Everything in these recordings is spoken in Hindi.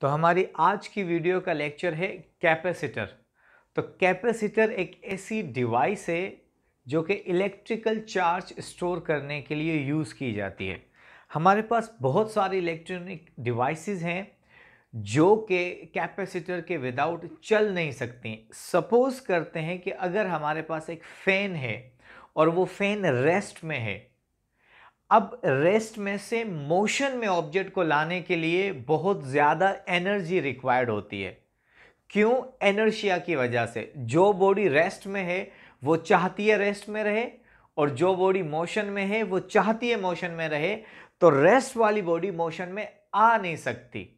तो हमारी आज की वीडियो का लेक्चर है कैपेसिटर। तो कैपेसिटर एक ऐसी डिवाइस है जो कि इलेक्ट्रिकल चार्ज स्टोर करने के लिए यूज़ की जाती है। हमारे पास बहुत सारी इलेक्ट्रॉनिक डिवाइसेस हैं जो कि कैपेसिटर के विदाउट चल नहीं सकती। सपोज करते हैं कि अगर हमारे पास एक फ़ैन है और वो फ़ैन रेस्ट में है। अब रेस्ट में से मोशन में ऑब्जेक्ट को लाने के लिए बहुत ज़्यादा एनर्जी रिक्वायर्ड होती है। क्यों? इनर्शिया की वजह से। जो बॉडी रेस्ट में है वो चाहती है रेस्ट में रहे, और जो बॉडी मोशन में है वो चाहती है मोशन में रहे। तो रेस्ट वाली बॉडी मोशन में आ नहीं सकती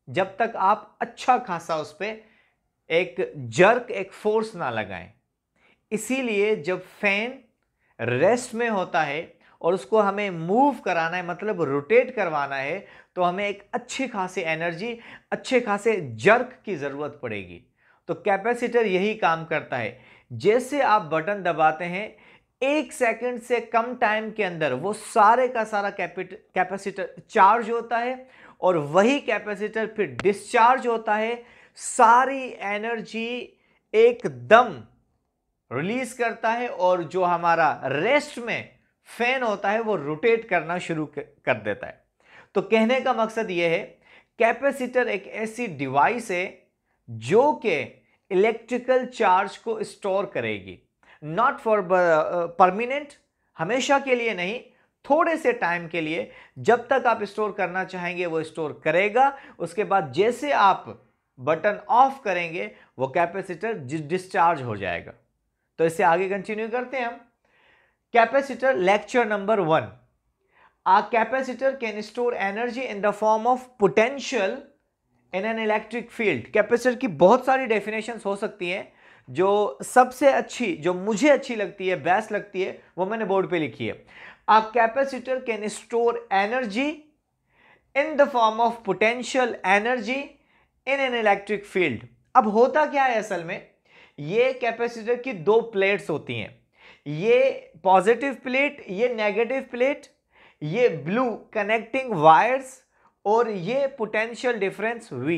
जब तक आप अच्छा खासा उस पर एक जर्क, एक फोर्स ना लगाएं। इसीलिए जब फैन रेस्ट में होता है और उसको हमें मूव कराना है, मतलब रोटेट करवाना है, तो हमें एक अच्छी खासी एनर्जी, अच्छे खासे जर्क की जरूरत पड़ेगी। तो कैपेसिटर यही काम करता है। जैसे आप बटन दबाते हैं, 1 सेकंड से कम टाइम के अंदर वो सारे का सारा कैपेसिटर चार्ज होता है, और वही कैपेसिटर फिर डिस्चार्ज होता है। सारी एनर्जी एकदम रिलीज करता है, और जो हमारा रेस्ट में फैन होता है वो रोटेट करना शुरू कर देता है। तो कहने का मकसद यह है, कैपेसिटर एक ऐसी डिवाइस है जो कि इलेक्ट्रिकल चार्ज को स्टोर करेगी। नॉट फॉर परमानेंट, हमेशा के लिए नहीं, थोड़े से टाइम के लिए। जब तक आप स्टोर करना चाहेंगे वो स्टोर करेगा। उसके बाद जैसे आप बटन ऑफ करेंगे वो कैपेसिटर डिस्चार्ज हो जाएगा। तो इससे आगे कंटिन्यू करते हैं हम। Capacitor lecture number 1। A capacitor can store energy in the form of potential in an electric field। Capacitor की बहुत सारी डेफिनेशंस हो सकती हैं। जो सबसे अच्छी, जो मुझे अच्छी लगती है, बेस्ट लगती है, वो मैंने बोर्ड पे लिखी है। A capacitor can store energy in the form of potential energy in an electric field। अब होता क्या है असल में, ये कैपेसिटर की दो प्लेट्स होती हैं। ये पॉजिटिव प्लेट, ये नेगेटिव प्लेट, ये ब्लू कनेक्टिंग वायर्स, और ये पोटेंशियल डिफरेंस V।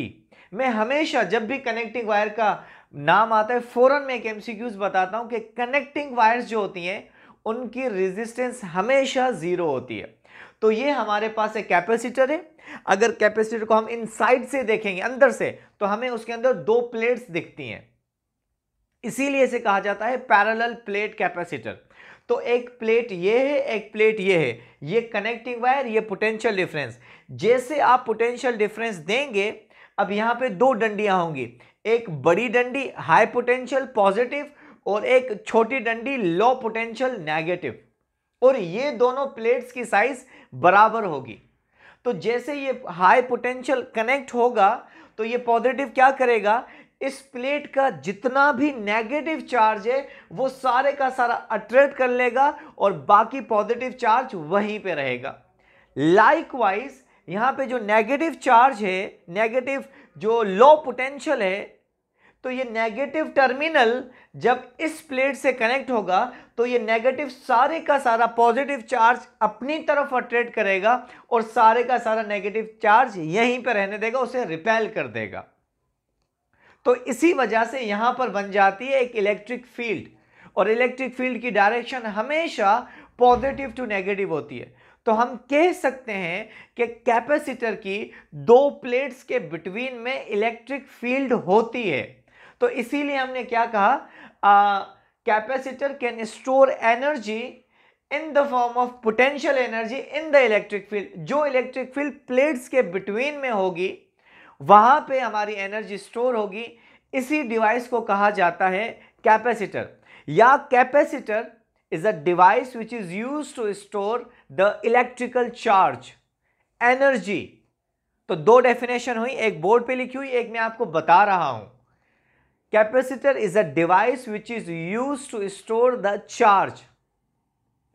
मैं हमेशा जब भी कनेक्टिंग वायर का नाम आता है फौरन मैं एक एमसीक्यूज बताता हूं कि कनेक्टिंग वायर्स जो होती हैं उनकी रेजिस्टेंस हमेशा 0 होती है। तो ये हमारे पास एक कैपेसिटर है। अगर कैपेसिटर को हम इनसाइड से देखेंगे, अंदर से, तो हमें उसके अंदर दो प्लेट्स दिखती हैं। इसीलिए इसे कहा जाता है पैरेलल प्लेट कैपेसिटर। तो एक प्लेट ये है, एक प्लेट ये है, ये कनेक्टिंग वायर, ये पोटेंशियल डिफरेंस। जैसे आप पोटेंशियल डिफरेंस देंगे, अब यहां पे दो डंडियां होंगी, एक बड़ी डंडी हाई पोटेंशियल पॉजिटिव, और एक छोटी डंडी लो पोटेंशियल नेगेटिव, और ये दोनों प्लेट्स की साइज बराबर होगी। तो जैसे ये हाई पोटेंशियल कनेक्ट होगा तो ये पॉजिटिव क्या करेगा, इस प्लेट का जितना भी नेगेटिव चार्ज है वो सारे का सारा अट्रैक्ट कर लेगा, और बाकी पॉजिटिव चार्ज वहीं पे रहेगा। लाइकवाइज यहां पे जो नेगेटिव चार्ज है, नेगेटिव जो लो पोटेंशियल है, तो ये नेगेटिव टर्मिनल जब इस प्लेट से कनेक्ट होगा तो ये नेगेटिव सारे का सारा पॉजिटिव चार्ज अपनी तरफ अट्रैक्ट करेगा, और सारे का सारा नेगेटिव चार्ज यहीं पर रहने देगा, उसे रिपेल कर देगा। तो इसी वजह से यहां पर बन जाती है एक इलेक्ट्रिक फील्ड, और इलेक्ट्रिक फील्ड की डायरेक्शन हमेशा पॉजिटिव टू नेगेटिव होती है। तो हम कह सकते हैं कि कैपेसिटर की दो प्लेट्स के बिटवीन में इलेक्ट्रिक फील्ड होती है। तो इसीलिए हमने क्या कहा, capacitor can store energy in the form of potential energy in the electric field. जो इलेक्ट्रिक फील्ड प्लेट्स के बिटवीन में होगी वहां पे हमारी एनर्जी स्टोर होगी। इसी डिवाइस को कहा जाता है कैपेसिटर, या capacitor is a device which is used to store the electrical charge energy. तो दो डेफिनेशन हुई, एक बोर्ड पे लिखी हुई, एक मैं आपको बता रहा हूं। Capacitor is a device which is used to store the charge,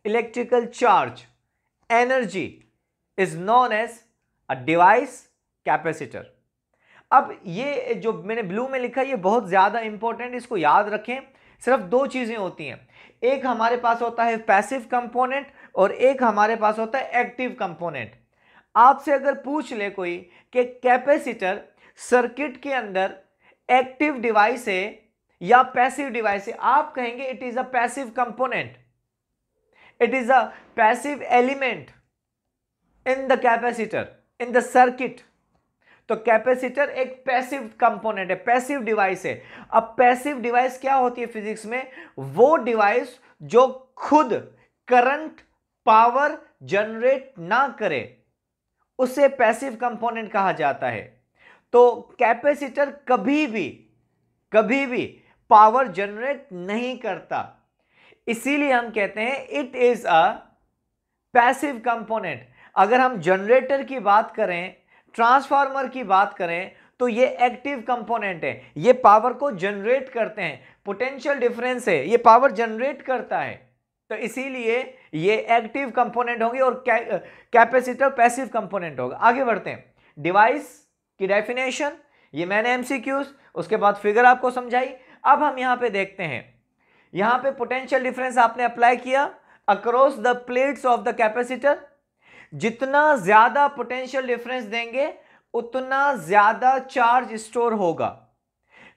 electrical charge energy is known as a device capacitor. अब ये जो मैंने ब्लू में लिखा है ये बहुत ज्यादा इंपॉर्टेंट, इसको याद रखें। सिर्फ दो चीजें होती हैं, एक हमारे पास होता है पैसिव कंपोनेंट, और एक हमारे पास होता है एक्टिव कंपोनेंट। आपसे अगर पूछ ले कोई कि कैपेसिटर सर्किट के अंदर एक्टिव डिवाइस है या पैसिव डिवाइस है, आप कहेंगे it is a passive component, it is a passive element in the capacitor, in the circuit. तो कैपेसिटर एक पैसिव कंपोनेंट है, पैसिव डिवाइस है। अब पैसिव डिवाइस क्या होती है फिजिक्स में? वो डिवाइस जो खुद करंट पावर जनरेट ना करे, उसे पैसिव कंपोनेंट कहा जाता है। तो कैपेसिटर कभी भी पावर जनरेट नहीं करता, इसीलिए हम कहते हैं it is a passive component. अगर हम जनरेटर की बात करें, ट्रांसफार्मर की बात करें, तो ये एक्टिव कंपोनेंट है, ये पावर को जनरेट करते हैं। पोटेंशियल डिफरेंस है, ये पावर जनरेट करता है, तो इसीलिए ये एक्टिव कंपोनेंट होंगे और कैपेसिटर पैसिव कंपोनेंट होगा। आगे बढ़ते हैं। डिवाइस की डेफिनेशन, ये मैंने एमसीक्यूज, उसके बाद फिगर आपको समझाई। अब हम यहां पे देखते हैं, यहां पे पोटेंशियल डिफरेंस आपने अप्लाई किया across the plates of the capacitor. जितना ज्यादा पोटेंशियल डिफरेंस देंगे उतना ज्यादा चार्ज स्टोर होगा।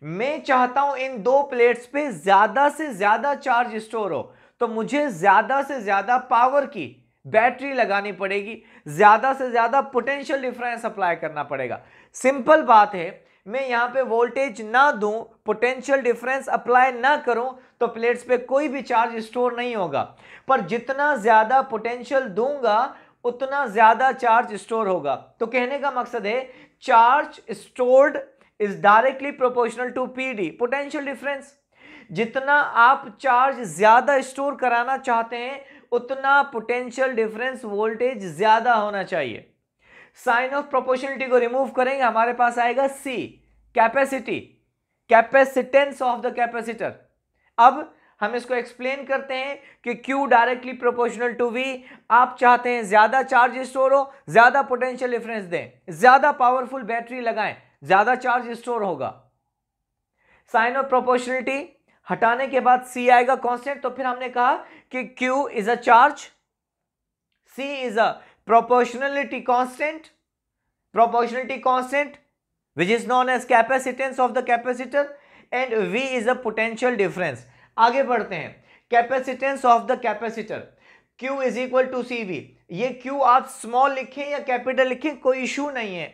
मैं चाहता हूं इन दो प्लेट्स पे ज्यादा से ज्यादा चार्ज स्टोर हो, तो मुझे ज्यादा से ज्यादा पावर की बैटरी लगानी पड़ेगी, ज्यादा से ज्यादा पोटेंशियल डिफरेंस अप्लाई करना पड़ेगा। सिंपल बात है, मैं यहां पे वोल्टेज ना दूं, पोटेंशियल डिफरेंस अप्लाई ना करूं, तो प्लेट्स पे कोई भी चार्ज स्टोर नहीं होगा। पर जितना ज्यादा पोटेंशियल दूंगा उतना ज्यादा चार्ज स्टोर होगा। तो कहने का मकसद है charge stored is directly proportional to PD, potential difference. जितना आप चार्ज ज्यादा स्टोर कराना चाहते हैं उतना पोटेंशियल डिफरेंस वोल्टेज ज्यादा होना चाहिए। साइन ऑफ प्रोपोर्शनलिटी को रिमूव करेंगे, हमारे पास आएगा C, capacity, capacitance of the capacitor. अब हम इसको एक्सप्लेन करते हैं कि Q directly proportional to V। आप चाहते हैं ज्यादा चार्ज स्टोर हो, ज्यादा पोटेंशियल डिफरेंस दें, ज्यादा पावरफुल बैटरी लगाएं, ज्यादा चार्ज स्टोर होगा। साइन ऑफ प्रोपोर्शनलिटी हटाने के बाद C आएगा कांस्टेंट। तो फिर हमने कहा कि Q is a charge, C is a proportionality constant which is known as capacitance of the capacitor, and V is a potential difference। आगे बढ़ते हैं। Capacitance of the capacitor, Q is equal to CV। ये Q आप स्मॉल लिखें या कैपिटल लिखें कोई इशू नहीं है।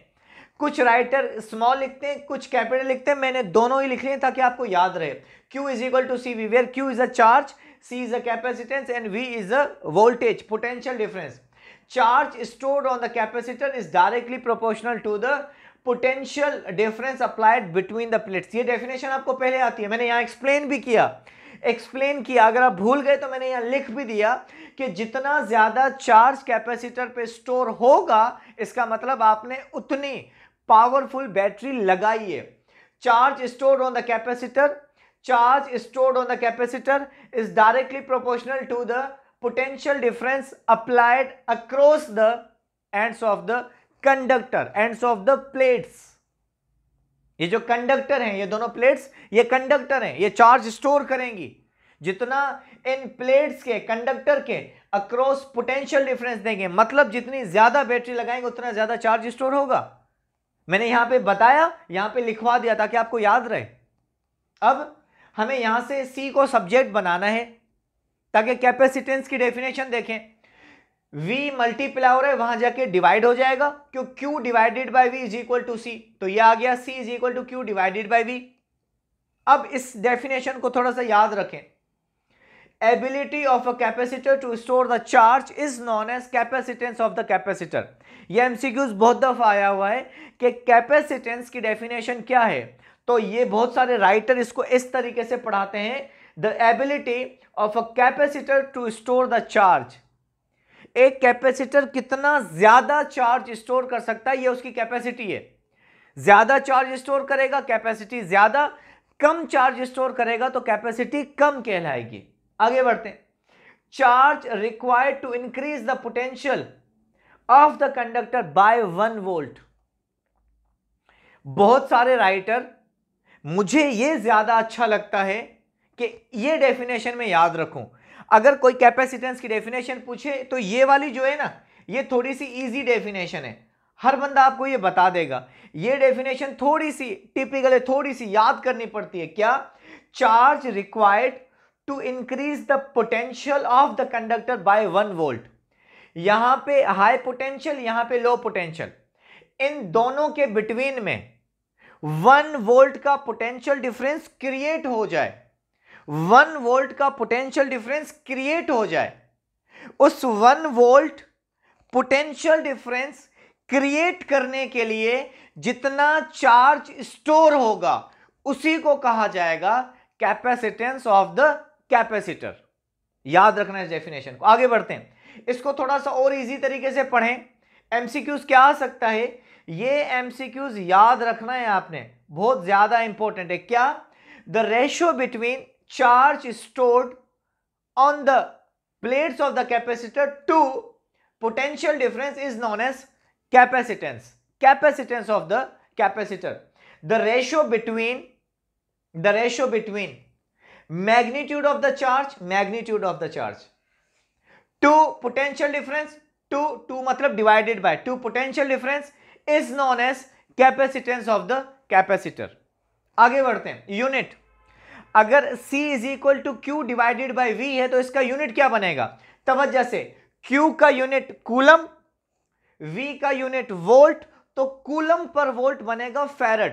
कुछ राइटर स्मॉल लिखते हैं, कुछ कैपिटल लिखते हैं, मैंने दोनों ही लिख लिए ताकि आपको याद रहे। Q is equal to CV where Q is a charge, C is a capacitance and V is a voltage, potential difference. Charge stored on the capacitor is directly proportional to the potential difference applied between the plates। ये डेफिनेशन आपको पहले आती है, मैंने यहाँ एक्सप्लेन किया। अगर आप भूल गए तो मैंने यहाँ लिख भी दिया कि जितना ज्यादा चार्ज कैपेसिटर पे स्टोर होगा, इसका मतलब आपने उतनी पावरफुल बैटरी लगाई है। Charge stored on the capacitor is directly proportional to the potential difference applied across the ends of the conductor, ends of the plates। ये जो कंडक्टर हैं, ये दोनों प्लेट्स, ये कंडक्टर हैं, ये चार्ज स्टोर करेंगी। जितना इन प्लेट्स के, कंडक्टर के अक्रॉस पोटेंशियल डिफरेंस देंगे, मतलब जितनी ज्यादा बैटरी लगाएंगे उतना ज्यादा चार्ज स्टोर होगा। मैंने यहां पे बताया, यहां पे लिखवा दिया ताकि आपको याद रहे। अब हमें यहां से C को सब्जेक्ट बनाना है ताकि कैपेसिटेंस की डेफिनेशन देखें। V मल्टीप्लाई हो रहा है, वहां जाके डिवाइड हो जाएगा, क्यों Q divided by V is equal to C। तो ये आ गया C is equal to Q divided by V। अब इस डेफिनेशन को थोड़ा सा याद रखें। Ability of a capacitor to store the charge is known as capacitance of the capacitor. ये एमसीक्यूज बहुत दफा आया हुआ है कि कैपेसिटेंस की डेफिनेशन क्या है, तो ये बहुत सारे राइटर इसको इस तरीके से पढ़ाते हैं, the ability of a capacitor to store the charge. एक कैपेसिटर कितना ज्यादा चार्ज स्टोर कर सकता है, ये उसकी कैपेसिटी है। ज्यादा चार्ज स्टोर करेगा कैपेसिटी ज्यादा, कम चार्ज स्टोर करेगा तो कैपेसिटी कम कहलाएगी। आगे बढ़ते हैं। Charge required to increase the potential of the conductor by 1 volt. बहुत सारे राइटर, मुझे यह ज्यादा अच्छा लगता है कि ये डेफिनेशन में याद रखूं। अगर कोई कैपेसिटेंस की डेफिनेशन पूछे तो ये वाली जो है ना, ये थोड़ी सी इजी डेफिनेशन है। हर बंदा आपको ये बता देगा। ये डेफिनेशन थोड़ी सी टिपिकल है, थोड़ी सी याद करनी पड़ती है। क्या? Charge required to increase the potential of the conductor by 1 volt. यहां पे हाई पोटेंशियल, यहां पे लो पोटेंशियल, इन दोनों के बिटवीन में 1 वोल्ट का पोटेंशियल डिफरेंस क्रिएट हो जाए, 1 वोल्ट का पोटेंशियल डिफरेंस क्रिएट हो जाए। उस 1 वोल्ट पोटेंशियल डिफरेंस क्रिएट करने के लिए जितना चार्ज स्टोर होगा उसी को कहा जाएगा कैपेसिटेंस ऑफ द कैपेसिटर। याद रखना इस डेफिनेशन को। आगे बढ़ते हैं, इसको थोड़ा सा और इजी तरीके से पढ़ें। एमसीक्यूज क्या आ सकता है, ये एमसीक्यूज याद रखना है आपने, बहुत ज्यादा इंपॉर्टेंट है। क्या? The ratio between charge stored on the plates of the capacitor to potential difference is known as capacitance, capacitance of the capacitor. The ratio between magnitude of the charge to potential difference, to मतलब divided by, to potential difference is known as capacitance of the capacitor. आगे बढ़ते हैं। यूनिट, अगर C is equal to Q divided by V है तो इसका यूनिट क्या बनेगा? तवज्जो से, Q का यूनिट कूलम, V का यूनिट वोल्ट, तो कूलम पर वोल्ट बनेगा फैरड।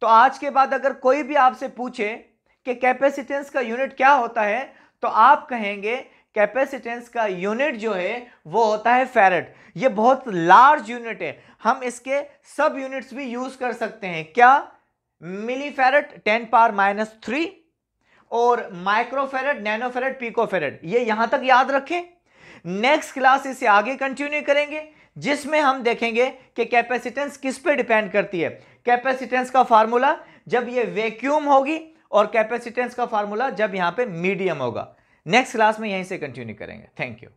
तो आज के बाद अगर कोई भी आपसे पूछे कि कैपेसिटेंस का यूनिट क्या होता है, तो आप कहेंगे कैपेसिटेंस का यूनिट जो है वो होता है फैरड। ये बहुत लार्ज यूनिट है, हम इसके सब यूनिट्स भी यूज कर सकते हैं। क्या? मिली फैरड 10⁻³ और माइक्रोफैरड, नैनोफैरड, पिकोफैरड। ये यहां तक याद रखें। नेक्स्ट क्लास इसे आगे कंटिन्यू करेंगे, जिसमें हम देखेंगे कि कैपेसिटेंस किस पे डिपेंड करती है। कैपेसिटेंस का फार्मूला जब ये वैक्यूम होगी और कैपेसिटेंस का फार्मूला जब यहां पे मीडियम होगा। नेक्स्ट क्लास में यहीं से कंटिन्यू करेंगे। Thank you.